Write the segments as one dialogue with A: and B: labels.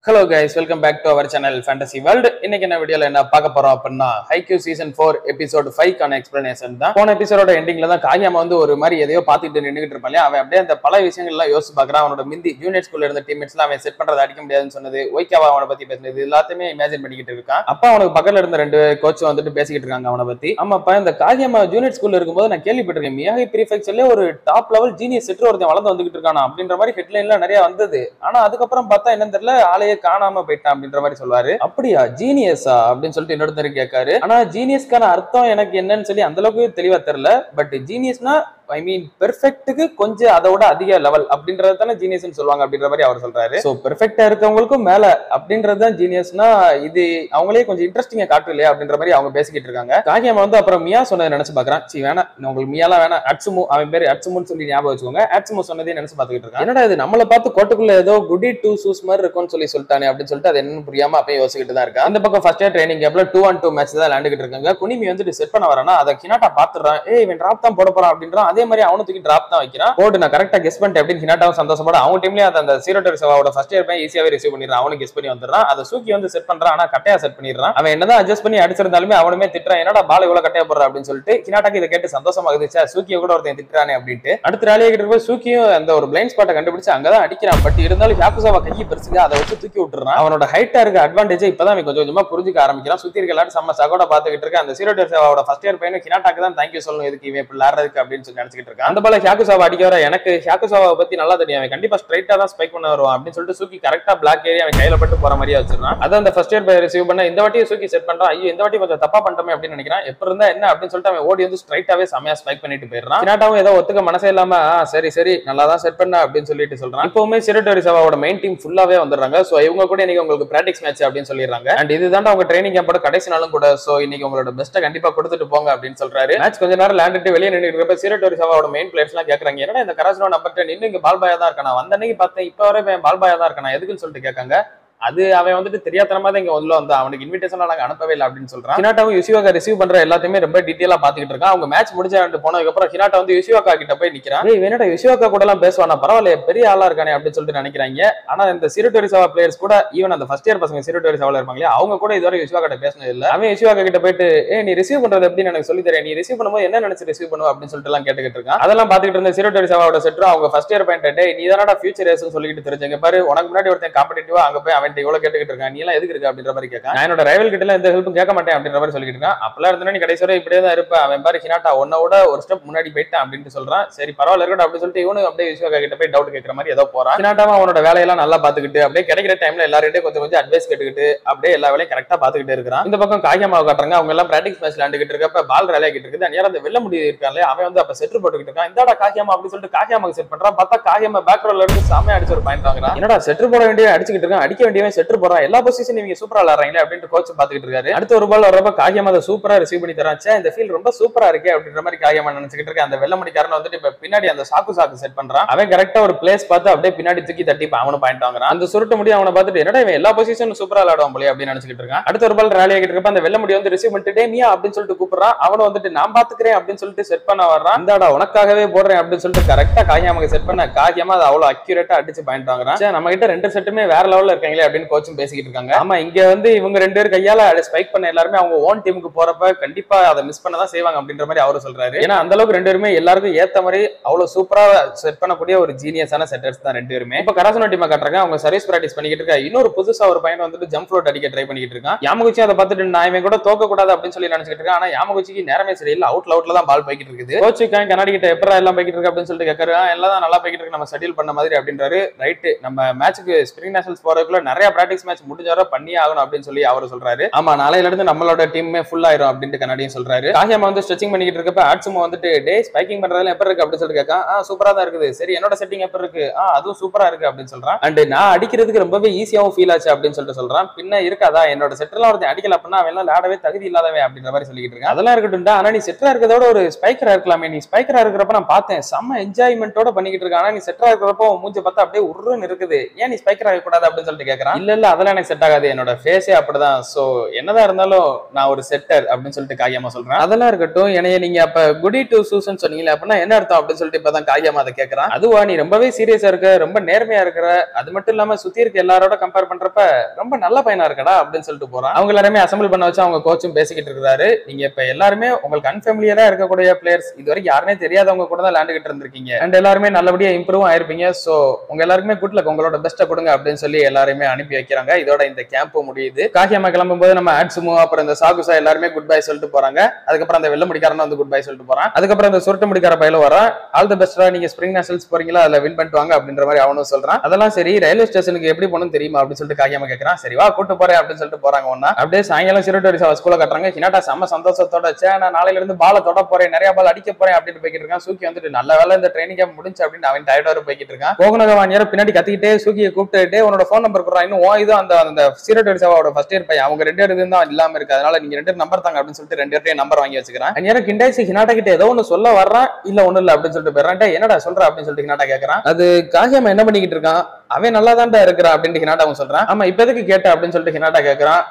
A: Hello guys, welcome back to our channel Fantasy World. இன்னைக்கு என்ன வீடியோல என்ன பார்க்க போறோம் அப்படின்னா ஹைக்யூ சீசன் 4 எபிசோட் 5 கான எக்ஸ்பிளனேஷன் தான். போன எபிசோடோட எண்டிங்ல தான் காகியாமா வந்து ஒரு மாதிரி எதையோ பார்த்துட்டு நின்னுகிட்டு இருப்பான். அவன் அப்படியே அந்த பல விஷயங்கள்லாம் யோசிச்சு பார்க்கறான். அவனோட மிந்தி ஜூனியர் ஸ்கூல்ல இருந்த டீம்மேட்ஸ்லாம் அவன் செட் பண்றதை அடிக்க முடியாதுன்னு சொன்னது, ஒய்காவா அவனை பத்தி பேசினது எல்லாத்தையுமே இமேஜின் பண்ணிக்கிட்டு இருக்கான். அப்பா அவனுக்கு பக்கத்துல இருந்த ரெண்டு கோச் வந்துட்டு பேசிக்கிட்டு இருக்காங்க அவனை பத்தி. ஆமாப்பா, இந்த காகியாமா ஜூனியர் ஸ்கூல்ல இருக்கும்போது நான் கேள்விப்பட்டிருக்கேன், மியாகி ப்ரீஃபெக்சர்ல ஒரு டாப் லெவல் ஜீனியஸ் செட்டர் ஒருத்தன் வளர்ந்து வந்துகிட்டு இருக்கானா அப்படின்ற மாதிரி ஹெட்லைன்ல நிறைய வந்தது. ஆனா அதுக்கப்புறம் பார்த்தா என்னன்னு தெரியல, ஆளையே காணாம போயிட்டான் அப்படின்ற மாதிரி சொல்லுவாரு. அப்படியா, ஜீனியஸா அப்படின்னு சொல்லிட்டு இன்னொருத்தர் கேட்காரு. ஆனா ஜீனியஸ்க்கான அர்த்தம் எனக்கு என்னன்னு சொல்லி அந்த அளவுக்கு தெளிவா தெரியல. பட் ஜீனியஸ்னா ஐ மீன் பெர்ஃபெக்ட்டுக்கு கொஞ்சம் அதோட அதிக லெவல் அப்படின்றது தானே ஜீனியஸ்னு சொல்லுவாங்க அப்படின்ற மாதிரி அவர் சொல்றாரு. சோ பெர்ஃபெக்டா இருக்கவங்களுக்கும் மேல அப்படின்றது தான் ஜீனியஸ்னா, இது அவங்களே கொஞ்சம் இன்ட்ரெஸ்டிங்கா காட்டும் இல்லையா அப்படின்ற மாதிரி அவங்க பேசிக்கிட்டு இருக்காங்க. காகியாமா வந்து அப்புறம் மியா சொன்னதை நினைச்சு பாக்குறான். சி வேணாம், உங்களுக்கு மியாலாம் வேணாம், அட்சுமு, அவன் பேரு அட்சுமுன்னு சொல்லி ஞாபகம் வச்சுக்கோங்க. அட்சுமு சொன்னதே நினைச்சு பாத்துக்கிட்டு இருக்கான். என்னடா இது நம்மளை பார்த்து கோட்டுக்குள்ள ஏதோ குடி டூ சூஸ் மாதிரி இருக்கும்னு சொல்லிட்டானே அப்படின்னு சொல்லிட்டு அது என்ன புரியாம அப்பயே யோசிச்சுட்டு தான் இருக்கா. அந்த பக்கம் ஃபர்ஸ்ட் இயர் ட்ரைனிங் கேப்ல 2-on-2 மேட்ச் தான் விளையாண்டுகிட்டு இருக்காங்க. குனிமி வந்துட்டு செட் பண்ண வரானா, அதை ஹினாட்டா பாத்துறான். இவன் டிராப் தான் போட போறான் அப்படின்றான். அதே மாதிரி அவனு தூக்கி டிராப் தான் வைக்கிறான். போட்டு நான் கரெக்டா கெஸ் பண்ணிட்டேன் அப்படின்னு ஹினாட்டாவும் சந்தோஷப்பட அவங்க டீம்லயே அந்த சீரோட்டரி சவாவோட ஃபர்ஸ்ட் இயர் பையன் ஈஸியாவே ரிசீவ் பண்ணிடுறான். அவனுக்கு கெஸ் பண்ணி வந்துடுறான். அதை சூக்கி வந்து செட் பண்றான். ஆனா கட்டையா செட் பண்ணிடுறான். அவன் என்னதான் அட்ஜஸ்ட் பண்ணி அடிச்சிருந்தாலுமே அவனுமே திட்டுறான், என்னடா பால் இவ்வளவு கட்டையா போடுற அப்படின்னு சொல்லிட்டு. ஹினாட்டாக்கு இதை கேட்டு சந்தோஷமாகுது, சூக்கியை கூட ஒருத்தன் திட்டுறானே அப்படின்ட்டு. அடுத்த ராலியா கிட்ட போய் சூக்கியும் அந்த ஒரு பிளைண்ட் ஸ்பாட்டை கண்டுபிடிச்சு அங்கதான் அடிக்கிறான். பட் இருந்தாலும் யாக்குசாவா கையை பெருசுங்க, அதை வச்சு தூக்கி விட்டுறான். அவனோட ஹைட்டா இருக்க அட்வான்டேஜ் இப்பதான் கொஞ்சம் கொஞ்சமா புரிஞ்சுக்க ஆரம்பிக்கிறான். சுத்தி இருக்க எல்லாரும் செம்ம சகோட பாத்துக்கிட்டு இருக்க. அந்த சீரோட்டரி சவாவோட ஃபர்ஸ்ட் இயர் பையனும் ஹினாட்டாக்கு தான் தேங்க்யூ சொல்லணும், இதுக்கு இவன் இப்படி விளையாடுறதுக்கு அப்படின்னு சொல்லி நினைச்சிட்டு இருக்கான். அந்த பால யாக்குசாவா அடிக்க வர எனக்கு யாக்குசாவா பத்தி நல்லா தெரியும், அவன் கண்டிப்பா ஸ்ட்ரைட்டா தான் ஸ்பைக் பண்ண வருவான் அப்படின்னு சொல்லிட்டு சூக்கி கரெக்டா பிளாக் ஏரியா அவன் கையில பட்டு போற மாதிரியா வச்சிருக்கான். அதான் அந்த ஃபர்ஸ்ட் இயர் பை ரிசீவ் பண்ண இந்த வாட்டி சூக்கி செட் பண்றான். ஐயோ இந்த வாட்டி கொஞ்சம் தப்பா பண்ணிட்டோமே அப்படின்னு நினைக்கிறான். எப்ப இருந்தா என்ன அப்படின்னு சொல்லிட்டு அவன் ஓடி வந்து ஸ்ட்ரைட்டாவே செமையா ஸ்பைக் பண்ணிட்டு போயிடுறான். ஹினாட்டாவும் ஏதோ ஒத்துக்க மனசே இல்லாம சரி சரி நல்லா தான் செட் பண்ண அப்படின்னு சொல்லிட்டு சொல்றான். இப்பவுமே சீரோட்டரி சவாவோட மெயின் டீம் ஃபுல்லாவே வந்துடுறாங்க. சோ இவங்க கூட இன்னைக்கு உங்களுக்கு பிராக்டிஸ் மேட்ச் அப்படின்னு சொல்லிடுறாங்க. அண்ட் இதுதான் அவங்க ட்ரைனிங் கேம்போட கடைசி நாளும் கூட. சோ இன்னைக்கு உங்களோட பெஸ்ட்டை கண்டிப்பா கொடுத்துட்டு போங்க அப்படின்னு சொல்றாரு. மேட்ச் கொஞ்ச நேரம் விளையாண்டுட்டு வெளியே நின்று இருக்கப்ப சீரோட்டரி சவாவோட மெயின் பிளேயர்ஸ் எல்லாம் கேட்கறாங்க, என்னடா இந்த கராஜ்னோ நம்பர் நின்று இங்க பால் பாயா தான் இருக்கானா, வந்த அன்னைக்கு பார்த்தேன் இப்ப வரை பால் பாயா தான் இருக்கானா எதுக்குன்னு சொல்லிட்டு கேட்காங்க. அது அவன் வந்துட்டு தெரியாதனமா தான் இங்க உள்ள வந்து அவனுக்கு இன்விடேஷன் நாங்க அனுப்பவே இல்லை அப்படின்னு சொல்றான். ஹினாட்டாவும் யுசிவாக்கா ரிசீவ் பண்ற எல்லாத்தையுமே ரொம்ப டீடைலா பாத்துக்கிட்டு இருக்கான். அவங்க மேட்ச் முடிஞ்சு போனதுக்கு அப்புறம் ஹினாட்டா வந்து யுசிவாக்கா கிட்ட போய் நிக்கிறான். வேணடா யுசிவாக்கா கூட எல்லாம் பேசுவானா, பரவாயில்ல பெரிய ஆளா இருக்கானே அப்படின்னு சொல்லிட்டு நினைக்கிறாங்க. ஆனா இந்த சீரோட்டரி சவா பிளேயர்ஸ் கூட ஈவன் அந்த ஃபர்ஸ்ட் இயர் பசங்க சீரோட்டரி சவால இருப்பாங்களே அவங்க கூட இதுவரை யுசிவாக்கா கிட்ட பேசினது இல்ல. அவன் யுசிவாக்கா கிட்ட போயிட்டு நீ ரிசீவ் பண்றது எப்படின்னு எனக்கு சொல்லி தரேன், நீ ரிசீவ் பண்ணும்போது என்ன நினைச்சு ரிசீவ் பண்ணுவ அப்படின்னு சொல்லிட்டு எல்லாம் கேட்டுக்கிட்டு இருக்கான். அதெல்லாம் பாத்துக்கிட்டு இருந்த சீரோட்டரி சவாவோட செட்டர் அவங்க ஃபர்ஸ்ட் இயர் பாயிண்ட் நீ தானடா ஃபியூச்சர் ஏஸ்னு சொல்லிட்டு தெரிஞ்சங்க பாரு, உனக்கு முன்னாடி ஒருத்தன் காம்படிட்டிவா அங்க போய் அவன் இவ்வளவு கேட்டுக்கிட்டு இருக்கான், நீ எல்லாம் எதுக்கு இருக்கு அப்படின்ற மாதிரி கேட்க, நான் என்னோட ரைவல் கிட்ட எந்த ஹெல்ப்பும் கேட்க மாட்டேன் அப்படின்ற மாதிரி சொல்லிட்டு இருக்கான். அப்பெல்லாம் இருந்தா நீ கடைசி வரை இப்படியே தான் இருப்ப, அவன் பாரு ஹினாட்டா உன்னோட ஒரு ஸ்டெப் முன்னாடி போயிட்டான் அப்படின்னு சொல்றான். சரி பரவாயில்ல இருக்கட்டும் அப்படின்னு சொல்லிட்டு இவனு அப்படியே யுசிவாக்கா கிட்ட போய் டவுட் கேட்கற மாதிரி ஏதோ போறான். ஹினாட்டாவும் அவனோட வேலையெல்லாம் நல்லா பாத்துக்கிட்டு அப்படியே கிடைக்கிற டைம்ல எல்லார்கிட்டயும் கொஞ்சம் கொஞ்சம் அட்வைஸ் கேட்டுக்கிட்டு அப்படியே எல்லா வேலையும் கரெக்டா பாத்துக்கிட்டு இருக்கிறான். இந்த பக்கம் காகியாமாவை காட்டுறாங்க. அவங்க எல்லாம் பிராக்டிஸ் மேட்ச் விளையாண்டுகிட்டு இருக்கப்ப பால் ரேலியா கிட்ட இருக்குது. நேரம் அந்த வெள்ள முடிவு இருக்காங்க, அவன் வந்து அப்ப செட்டர் போட்டுக்கிட்டு இருக்கான். இந்தாடா காகியாமா அப்படின்னு சொல்லிட்டு காகியாமாக்கு செட் பண்றான். பார்த்தா காகியாமா பேக் ரோல இருந்து சாமையா அடிச்சு ஒரு பாயிண்ட் வாங்குறான். என்னடா செட்டர் போட வேண்டிய அடிச்சுக்கிட்டு இருக்கான், அடிக்க வேண்டியவன் செட்டர் போறான், எல்லா பொசிஷன் நீங்க சூப்பரா விளையாடுறீங்களே அப்படின்னு கோச் பாத்துக்கிட்டு இருக்காரு. அடுத்த ஒரு பால் வரப்ப காகியாமா அதை சூப்பரா ரிசீவ் பண்ணி தரான். இந்த ஃபீல் ரொம்ப சூப்பரா இருக்கே அப்படின்ற மாதிரி காகியாமா நினைச்சுக்கிட்டு இருக்க. அந்த வெள்ள முடிக்காரன் வந்துட்டு இப்ப பின்னாடி அந்த சாக்கு செட் பண்றான். அவன் கரெக்டா ஒரு பிளேஸ் பார்த்து அப்படியே பின்னாடி தூக்கி தட்டி அவனு பாயிண்ட் வாங்குறான். அந்த சுருட்ட முடி அவனை பார்த்துட்டு என்னடா இவன் எல்லா பொசிஷனும் சூப்பரா விளையாடுவான் போல அப்படின்னு நினைச்சுக்கிட்டு இருக்கான். அடுத்த ஒரு பால் ரேலி ஆகிட்டு இருக்கப்ப அந்த வெள்ள முடி வந்து ரிசீவ் பண்ணிட்டு மியா அப்படின்னு சொல்லிட்டு கூப்பிடுறான். அவனை வந்துட்டு நான் பாத்துக்கிறேன் அப்படின்னு சொல்லிட்டு செட் பண்ண வர்றான். இந்தாடா உனக்காகவே போடுறேன் அப்படின்னு சொல்லிட்டு கரெக்டா காகியாமாக்கு செட் பண்ண காகியாமா அதை அவ்வளவு அக்யூரேட்டா அடிச்சு பாயிண்ட் வாங்குறான். நம்ம கிட்ட ரெண்டு செட்டுமே வேற லெவல்ல இருக்காங்களே அப்படின்னு கோச்சும் பேசிக்கிட்டு இருக்காங்க. ஆமா இங்க வந்து இவங்க ரெண்டு பேரும் கையால ஸ்பைக் பண்ண எல்லாருமே அவங்க ஓன் டீமுக்கு போறப்ப கண்டிப்பா அதை மிஸ் பண்ணதான் செய்வாங்க அப்படின்ற மாதிரி அவரு சொல்றாரு. ஏன்னா அந்த அளவுக்கு ரெண்டு பேருமே எல்லாருக்கும் ஏத்த மாதிரி அவ்வளவு சூப்பரா செட் பண்ணக்கூடிய ஒரு ஜீனியஸான செட்டர்ஸ் தான் ரெண்டு பேருமே. இப்ப கராசனோ டீமை காட்டுறாங்க. அவங்க சர்வீஸ் பிராக்டிஸ் பண்ணிக்கிட்டு இருக்க. இன்னொரு புதுசா ஒரு பையன் வந்துட்டு ஜம்ப் ஃப்ளோட் அடிக்க ட்ரை பண்ணிக்கிட்டு இருக்கான். யாமகுச்சி அதை பார்த்துட்டு நான் இவன் கூட தோக்க கூடாது அப்படின்னு சொல்லி நினைச்சிட்டு இருக்கேன். ஆனா யாமகுச்சிக்கு நேரமே சரியில்லை, அவுட்ல தான் பால் போய்கிட்டு இருக்குது. கோச்சுக்கான் கண்ணாடி கிட்ட எப்பரா எல்லாம் போய்கிட்டு இருக்கு அப்படின்னு சொல்லிட்டு கேட்கறா. எல்லாம் தான் நல்லா போய்கிட்டு இருக்கு, நம்ம ஷெட்யூல் பண்ண மாதிரி அப்படின்றாரு. ரைட், நம்ம மேட்சுக்கு ஸ்பிரிங் நேஷனல்ஸ் போறதுக்குள்ள நிறைய பிராக்டிஸ் மேட்ச் முடிஞ்ச வர பண்ணியே ஆகணும் அப்படின்னு சொல்லி அவரு சொல்றாரு. ஆமா நாளையில இருந்து நம்மளோட டீமே ஃபுல் ஆயிரும் அப்படின்னு கண்ணாடியும் சொல்றாரு. காகியாமா வந்து ஸ்ட்ரெச்சிங் பண்ணிக்கிட்டு இருக்கப்ப ஆட்சுமோ வந்துட்டு டே ஸ்பைக்கிங் பண்றதுல எப்படி இருக்கு அப்படின்னு சொல்லிட்டு கேட்கான். சூப்பரா தான் இருக்குது. சரி என்னோட செட்டிங் எப்படி இருக்கு, அதுவும் சூப்பரா இருக்கு அப்படின்னு சொல்றான். அண்ட் நான் அடிக்கிறதுக்கு ரொம்பவே ஈஸியாவும் ஃபீல் ஆச்சு அப்படின்னு சொல்லிட்டு சொல்றான். பின்ன இருக்காதா என்னோட செட்டர்லாம் ஒருத்தன் அடிக்கல அப்படின்னா அவன் எல்லாம் விளையாடவே தகுதி இல்லாதவன் அப்படின்ற மாதிரி சொல்லிட்டு இருக்கான். அதெல்லாம் இருக்கட்டும், ஆனா நீ செட்டரா இருக்கிறதோட ஒரு ஸ்பைக்கரா இருக்கலாமே, நீ ஸ்பைக்கரா இருக்கிறப்ப நான் பார்த்தேன் செம்ம என்ஜாய்மெண்டோட பண்ணிக்கிட்டு இருக்கான். ஆனா நீ செட்டரா இருக்கிறப்போ மூஞ்ச பார்த்தா அப்படியே உருன்னு இருக்குது, ஏன் நீ ஸ்பைக்கர் ஆக கூடாது அப்படின்னு சொல்லிட்டு கேட்கறான். கேக்குறான். இல்ல அதெல்லாம் எனக்கு செட் ஆகாது, என்னோட ஃபேஸே அப்படிதான், சோ என்னதான் இருந்தாலும் நான் ஒரு செட்டர் அப்படின்னு சொல்லிட்டு காகியமா சொல்றேன். அதெல்லாம் இருக்கட்டும், என்னைய நீங்க அப்ப குடி டு சூசன் சொன்னீங்களே, அப்படின்னா என்ன அர்த்தம் அப்படின்னு சொல்லிட்டு இப்பதான் காகியமா அதை கேக்குறான். அதுவா, நீ ரொம்பவே சீரியஸா இருக்க, ரொம்ப நேர்மையா இருக்கிற, அது மட்டும் இல்லாம சுத்தி இருக்க எல்லாரோட கம்பேர் பண்றப்ப ரொம்ப நல்ல பையனா இருக்கடா அப்படின்னு சொல்லிட்டு போறான். அவங்க எல்லாருமே அசம்பிள் பண்ண வச்சு அவங்க கோச்சும் பேசிக்கிட்டு இருக்காரு. நீங்க இப்ப எல்லாருமே உங்களுக்கு அன்ஃபேமிலியரா இருக்கக்கூடிய பிளேயர்ஸ், இது வரைக்கும் யாருமே தெரியாதவங்க கூட தான் விளையாண்டுகிட்டு இருந்திருக்கீங்க, அண்ட் எல்லாருமே நல்லபடியா இம்ப்ரூவ் ஆயிருப்பீங்க. சோ உங்க எல்லாருக்குமே குட் லக், உங்களோட பெஸ்ட்டை கொடுங்க அப்படின்னு சொல்லி எல்லாருமே அனுப்பி வைக்கிறாங்க. இதோட இந்த கேம்பும் முடியுது. காகியமா கிளம்பும் போது நம்ம ஆட்சுமோ அப்புறம் இந்த சாகுசா எல்லாருமே குட் பை சொல்லிட்டு போறாங்க. அதுக்கப்புறம் அந்த வெள்ள முடிக்காரன் வந்து குட் பை சொல்லிட்டு போறான். அதுக்கப்புறம் இந்த சுருட்டு முடிக்கார பையில வரான். ஆல் தி பெஸ்டா, நீங்க ஸ்பிரிங் நேஷனல்ஸ் போறீங்களா, அதுல வின் பண்ணிட்டு வாங்க அப்படின்ற மாதிரி அவனும் சொல்றான். அதெல்லாம் சரி, ரயில்வே ஸ்டேஷனுக்கு எப்படி போகணும் தெரியுமா அப்படின்னு சொல்லிட்டு காகியமா கேட்கறான். சரி வா கூட்டு போறேன் அப்படின்னு சொல்லிட்டு போறாங்க. ஒன்னா அப்படியே சாயங்காலம் சிறுட்டோரி ஸ்கூல்ல கட்டுறாங்க. ஹினாட்டா செம்ம சந்தோஷத்தோட, நான் நாளையில இருந்து பால தொட போறேன், நிறைய பால் அடிக்க போறேன் அப்படின்னு போய்கிட்டு இருக்கான். சூக்கி வந்துட்டு நல்ல வேலை இந்த ட்ரைனிங் கேம்ப் முடிஞ்சு அப்படின்னு அவன் டயர்டா போய்கிட்டு இருக்கான். கோகுனகவான் பின்னாடி கத்திக்கிட்டே சூக்கியை கூப்பிட்டு உன்னோட போன் நம்பர் கொடுறான். இன்னும் இது அந்த சிறுட்டோரி சவாவோட ஃபர்ஸ்ட் இயர் பையன், அவங்க 2 பேரும் தான் இல்லாம இருக்கு, அதனால நீங்க 2 நம்பர் தாங்க அப்படின்னு சொல்லிட்டு 2 பேர்ட்டையும் நம்பர் வாங்கி வச்சுக்கிறான். அந்நேரம் கிண்டாய்ச்சி ஹினாட்டா கிட்ட ஏதோ ஒன்னு சொல்ல வர்றான். இல்ல ஒண்ணு இல்ல அப்படின்னு சொல்லிட்டு போயிடறான். என்னடா சொல்ற அப்படின்னு சொல்லிட்டு ஹினாட்டா கேட்கறான். அது காகியமா என்ன பண்ணிக்கிட்டு இருக்கான், அவன் நல்லா தான்டா இருக்கிறான் அப்படின்னு ஹினாட்டாவும் சொல்றான். ஆமா இப்ப எதுக்கு கேட்ட அப்படின்னு சொல்லிட்டு ஹினாட்டா கேட்கறான்.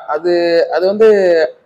A: அது வந்து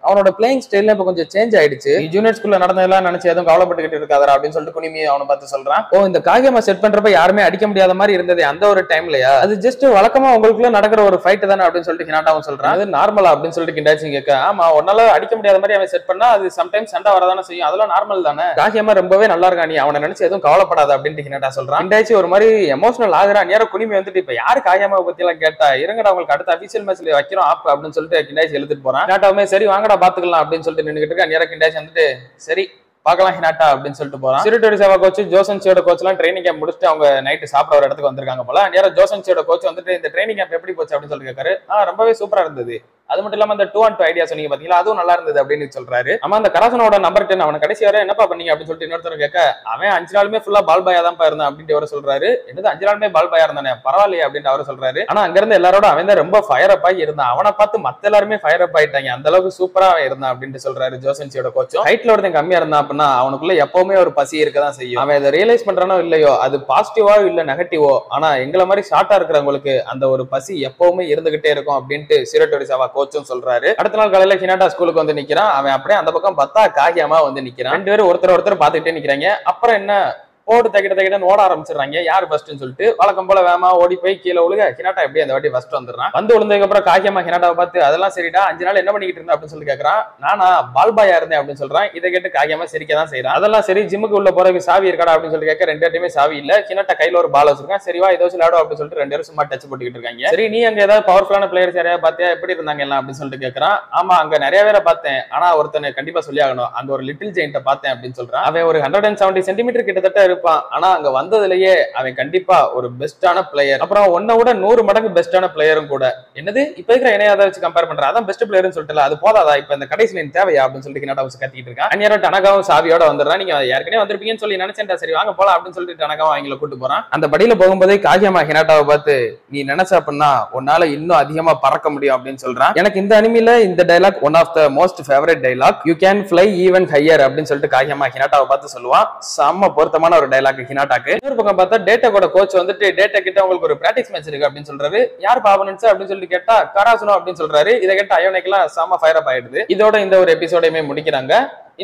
A: அவனோட பிளேயிங் ஸ்டைல்ல இப்ப கொஞ்சம் சேஞ்ச் ஆயிடுச்சு, ஜூனியர் ஸ்கூல்ல நடந்ததெல்லாம் நினைச்சு எதுவும் கவலைப்பட்டுக்கிட்டு இருக்காதா அப்படின்னு சொல்லிட்டு குனிமி அவனை பார்த்து சொல்றான். ஓ, இந்த காகியமா செட் பண்றப்ப யாருமே அடிக்க முடியாத மாதிரி இருந்தது அந்த ஒரு டைம்லயா, அது ஜஸ்ட் வழக்கமா உங்களுக்குள்ள நடக்கிற ஒரு ஃபைட் தானே அப்படின்னு சொல்லிட்டு ஹினாட்டாவும் சொல்றான். அது நார்மலா அப்படின்னு சொல்லிட்டு கிண்டாச்சி கேட்க, ஆமா உன்னால அடிக்க முடியாத மாதிரி அவன் செட் பண்ணா அது சம்டைம்ஸ் சண்டை வரதானே செய்யும், அதெல்லாம் நார்மல் தானே, காகியமா ரொம்பவே நல்லா இருக்கா, நீ அவனை நினைச்சு எதுவும் கவலைப்படாத அப்படின்னு ஹினாட்டா சொல்றான். கிண்டாச்சி ஒரு மாதிரி எமோஷனல் ஆகுறான். நேரம் குனிமி வந்துட்டு இப்ப யாரு காகியமா பத்தி எல்லாம் கேட்டா, இருங்கடா உங்களுக்கு அடுத்த அபிஷியல் மேட்ச்ல வைக்கிறோம் ஆப் அப்படின்னு சொல்லிட்டு கிண்டாச்சி எழுதிட்டு போறான். ஹினாட்டாவுமே சரி வாங்கடா பாத்துக்கலாம் அப்படின்னு சொல்லிட்டு நின்னுகிட்டு இருக்கா. நேரம் கிண்டாச்சி வந்துட்டு சரி பாக்கலாம் ஹினாட்டா அப்படின்னு சொல்லிட்டு போறான். சிறுட்டோரி சேவா கோச் ஜோசன்சியோட கோச் எல்லாம் ட்ரைனிங் கேம்ப் முடிச்சுட்டு அவங்க நைட்டு சாப்பிட ஒரு இடத்துக்கு வந்திருக்காங்க போல. நேரம் ஜோசன்சியோட கோச் வந்துட்டு இந்த ட்ரைனிங் கேம்ப் எப்படி போச்சு அப்படின்னு சொல்லிட்டு கேட்காரு. ரொம்பவே சூப்பரா இருந்தது, அது மட்டும் இல்லாம அந்த 2-on-2 ஐடியா சொன்னீங்க பாத்தீங்களா, அதுவும் நல்லா இருந்தது அப்படின்னு சொல்றாரு. ஆமா அந்த கராசனோட நம்பர் 10 அவனை கடைசி வரை என்னப்பா பண்ணீங்க அப்படின்னு சொல்லிட்டு இன்னொருத்தர் கேட்க, அவன் 5 நாளுமே ஃபுல்லா பால் பாயா தான் இருந்தான் அப்படின்ட்டு அவர் சொல்றாரு. என்னது 5 நாளுமே பால் பாயா இருந்தானே, பரவாயில்லையே அப்படின்னு அவர் சொல்றாரு. ஆனா அங்க இருந்து எல்லாரோட அவன் தான் ரொம்ப ஃபயர் அப் ஆகி இருந்தான், அவனை பார்த்து மத்த எல்லாருமே ஃபயர் அப் ஆயிட்டாங்க, அந்த அளவுக்கு சூப்பரா அவன் இருந்தான் அப்படின்னு சொல்றாரு ஜோசன்சியோட கோச்சும். ஹைட்ல ஒருத்தன் கம்மியா இருந்தான் அப்படின்னா அவனுக்குள்ள எப்பவுமே ஒரு பசி இருக்கதான் செய்யும், அவன் இதை ரியலைஸ் பண்றானோ இல்லையோ, அது பாசிட்டிவோ இல்ல நெகட்டிவோ, ஆனா எங்களை மாதிரி ஷார்ட்டா இருக்கிறவங்களுக்கு அந்த ஒரு பசி எப்பவுமே இருந்துகிட்டே இருக்கும் அப்படின்ட்டு சிறுட்டோரி சேவா கோச்சும் சொல்றாரு. அடுத்த நாள் காலையில ஹினாட்டா ஸ்கூலுக்கு வந்து நிக்கிறான். அவன் அப்படியே அந்த பக்கம் பார்த்தா காகியமா வந்து நிக்கிறான். 2 பேரும் ஒருத்தர் பாத்துக்கிட்டே நிக்கிறாங்க. அப்புறம் என்ன போட்டு தக்கிட்ட ஓட ஆரம்பிச்சிடறாங்க. யாரு ஃபர்ஸ்ட்னு சொல்லிட்டு வழக்கம் போல வேமா ஓடி போய் கீழே விழுக ஹினாட்டா எப்படி அந்த வாட்டி ஃபர்ஸ்ட் வந்துடுறான். வந்து விழுந்ததுக்கு அப்புறம் காகியமா ஹினாட்டாவை பார்த்து அதெல்லாம் சரிடா 5 நாள் என்ன பண்ணிக்கிட்டு இருந்தா அப்படின்னு சொல்லி கேட்கறான். நானா பால் பாயா இருந்தேன் அப்படின்னு சொல்றான். இதை கேட்டு காகியமா சிரிக்க தான் செய்யறான். அதெல்லாம் சரி, ஜிம்முக்கு உள்ள போறதுக்கு சாவி இருக்கடா அப்படின்னு சொல்லி கேட்க 2 பேருமே சாவி இல்ல. ஹினாட்டா கையில ஒரு பால் வச்சிருக்கான். சரிவா ஏதோ விளையாடும் அப்படின்னு சொல்லிட்டு 2 பேரும் சும்மா டச் போட்டுக்கிட்டு இருக்காங்க. சரி நீ அங்க ஏதாவது பவர்ஃபுல்லான பிளேயர்ஸ் யாரையா பார்த்தியா, எப்படி இருந்தாங்க எல்லாம் அப்படின்னு சொல்லிட்டு கேட்கறான். ஆமா அங்க நிறைய பேரை பார்த்தேன், ஆனா ஒருத்தனை கண்டிப்பா சொல்லி ஆகணும், அங்க ஒரு லிட்டில் ஜெயிண்ட பார்த்தேன் அப்படின்னு சொல்றான். அவன் ஒரு 170 சென்டிமீட்டர் கிட்டத்தட்ட இருப்பான், ஆனா அங்க வந்ததுலயே அவன் கண்டிப்பா ஒரு பெஸ்டான பிளேயர், அப்புறம் ஒன்ன விட 100 மடங்கு பெஸ்டான பிளேயரும் கூட. என்னது இப்ப இருக்கிற இணையாத வச்சு கம்பேர் பண்ற, அதான் பெஸ்ட் பிளேயர்னு சொல்லிட்டு அது போதாதா, இப்ப இந்த கடைசி லைன் தேவையா அப்படின்னு சொல்லிட்டு ஹினாட்டா வச்சு கத்திட்டு இருக்கான். அந்நேரம் டனகாவும் சாவியோட வந்துடுறான். நீங்க ஏற்கனவே வந்திருப்பீங்கன்னு சொல்லி நினைச்சேன்டா, சரி வாங்க போலாம் அப்படின்னு சொல்லிட்டு டனகாவும் அவங்கள கூட்டு போறான். அந்த படியில போகும்போதே காகியமா ஹினாட்டாவை பார்த்து நீ நினைச்ச அப்படின்னா உன்னால இன்னும் அதிகமா பறக்க முடியும் அப்படின்னு சொல்றான். எனக்கு இந்த அனிமில இந்த dialogue one of the most favourite dialogue, you can fly even higher அப்படின்னு சொல்லிட்டு காகியமா ஹினாட்டாவை பார்த்து சொல்லுவான். செம்ம பொருத்தமான ஒரு டைலாக் ஹினாட்டாக்கு. இன்னொரு பக்கம் பார்த்தா டேட்டாவோட கோச் வந்துட்டு டேட்டா கிட்ட உங்களுக்கு ஒரு பிராக்டிஸ் மேட்ச் இருக்கு அப்படின்னு சொல்றாரு. யார் பாவனன்ஸ் அப்படின்னு சொல்லி கேட்டா கராசுனோ அப்படின்னு சொல்றாரு. இதை கேட்ட அயோனிக்கெல்லாம் செம ஃபயர் அப் ஆயிடுது. இதோட இந்த ஒரு எபிசோடையுமே முடிக்கிறாங்க.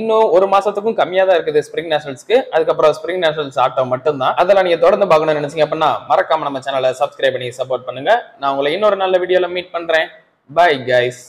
A: இன்னும் 1 மாசத்துக்கும் கம்மியா தான் இருக்குது ஸ்பிரிங் நேஷனல்ஸ்க்கு. அதுக்கப்புறம் ஸ்பிரிங் நேஷனல்ஸ் ஆட்டம் மட்டும் தான். அதெல்லாம் நீங்க தொடர்ந்து பார்க்கணும்னு நினைச்சீங்க அப்படின்னா மறக்காம நம்ம சேனலை சப்ஸ்கிரைப் பண்ணி சப்போர்ட் பண்ணுங்க. நான் உங்களை இன்னொரு நல்ல வீடியோல மீட் பண்றேன். Bye guys.